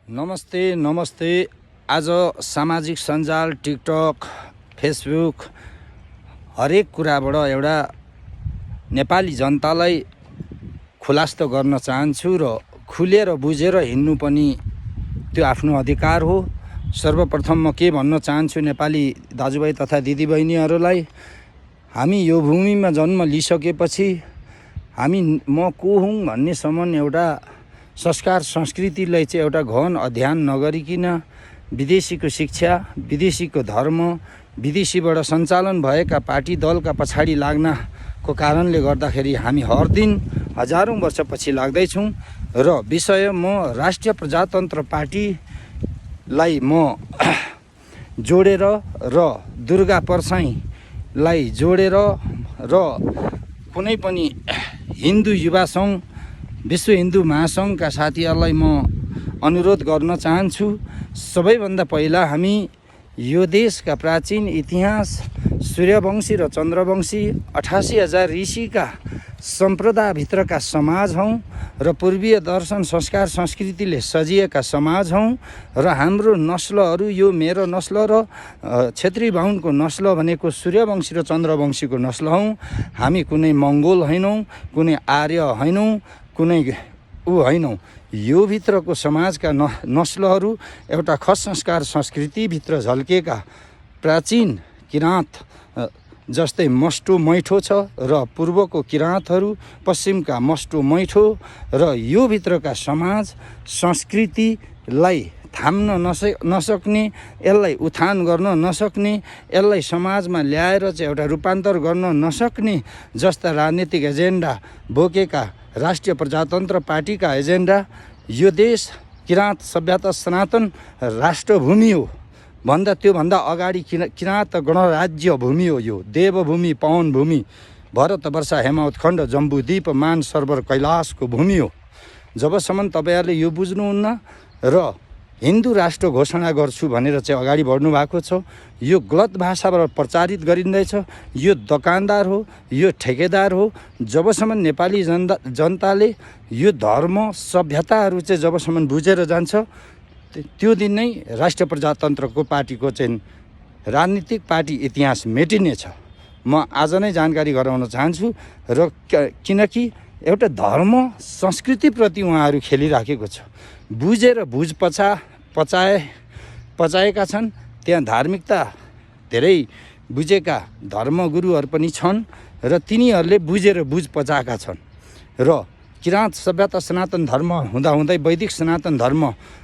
नमस्ते नमस्ते। आज सामाजिक सञ्जाल टिकटक फेसबुक हरेक कुराबाट एउटा नेपाली जनतालाई खुलास्त गर्न चाहन्छु र खुलेर बुझेर हिँड्नु पनि त्यो आफ्नो अधिकार हो। सर्वप्रथम म के भन्न चाहन्छु नेपाली दाजुभाइ तथा दिदीबहिनीहरूलाई, हामी यो भूमिमा जन्म लिइसकेपछि हामी म को हुँ भन्नेसम्म एउटा संस्कार संस्कृतिलाई चाहिँ एउटा गहन अध्ययन नगरिकन विदेशीको शिक्षा, विदेशीको धर्म, विदेशीबाट सञ्चालन भएका पार्टी दलका पछाडि लाग्नको कारणले गर्दाखेरि हामी हर दिन हजारौँ वर्षपछि लाग्दैछौँ। र विषय म राष्ट्रिय प्रजातन्त्र पार्टीलाई म जोडेर र दुर्गा परसाईलाई जोडेर र कुनै पनि हिन्दू युवा सङ्घ, विश्व हिन्दू महासङ्घका साथीहरूलाई म अनुरोध गर्न चाहन्छु। सबैभन्दा पहिला हामी यो देशका प्राचीन इतिहास, सूर्यवंशी र चन्द्रवंशी 88,000 ऋषिका सम्प्रदायभित्रका समाज हौँ र पूर्वीय दर्शन संस्कार संस्कृतिले सजिएका समाज हौँ र हाम्रो नस्लहरू, यो मेरो नस्ल र क्षेत्री बाहुनको नस्ल भनेको सूर्यवंशी र चन्द्रवंशीको नस्ल हौँ। हामी कुनै मङ्गोल होइनौँ, कुनै आर्य होइनौँ, कुनै होइनौँ। यो भित्रको समाजका नस्लहरू एउटा खस संस्कार संस्कृतिभित्र झल्केका प्राचीन किराँत जस्तै मस्टो मैठो छ र पूर्वको किराँतहरू, पश्चिमका मस्टो मैठो, र यो भित्रका समाज संस्कृतिलाई थाम्न नसक्ने, यसलाई उत्थान गर्न नसक्ने, यसलाई समाजमा ल्याएर चाहिँ एउटा रूपान्तर गर्न नसक्ने जस्ता राजनीतिक एजेन्डा बोकेका राष्ट्रिय प्रजातन्त्र पार्टीका एजेन्डा, यो देश किराँत सभ्यता सनातन राष्ट्रभूमि हो भन्दा त्योभन्दा अगाडि किराँत गणराज्य भूमि हो। यो देवभूमि, पवन भूमि, भरत वर्षा हेमवत्खण्ड जम्बूद्वीप मान सरोवर कैलाशको भूमि हो। जबसम्म तपाईँहरूले यो बुझ्नुहुन्न र हिन्दू राष्ट्र घोषणा गर्छु भनेर चाहिँ अगाडि बढ्नु भएको छ, यो गलत भाषाबाट प्रचारित गरिँदैछ। यो दोकानदार हो, यो ठेकेदार हो। जबसम्म नेपाली जनताले यो धर्म सभ्यताहरू चाहिँ जबसम्म बुझेर जान्छ, त्यो दिन नै राष्ट्रिय प्रजातन्त्रको पार्टीको चाहिँ राजनीतिक पार्टी इतिहास मेटिनेछ। म आज नै जानकारी गराउन चाहन्छु। र किनकि एउटा धर्म संस्कृतिप्रति उहाँहरू खेलिराखेको छ, बुझेर पचाएका छन्। त्यहाँ धार्मिकता धेरै बुझेका धर्मगुरुहरू पनि छन् र तिनीहरूले बुझेर पचाएका छन्। र किराँत सभ्यता सनातन धर्म हुँदाहुँदै वैदिक सनातन धर्म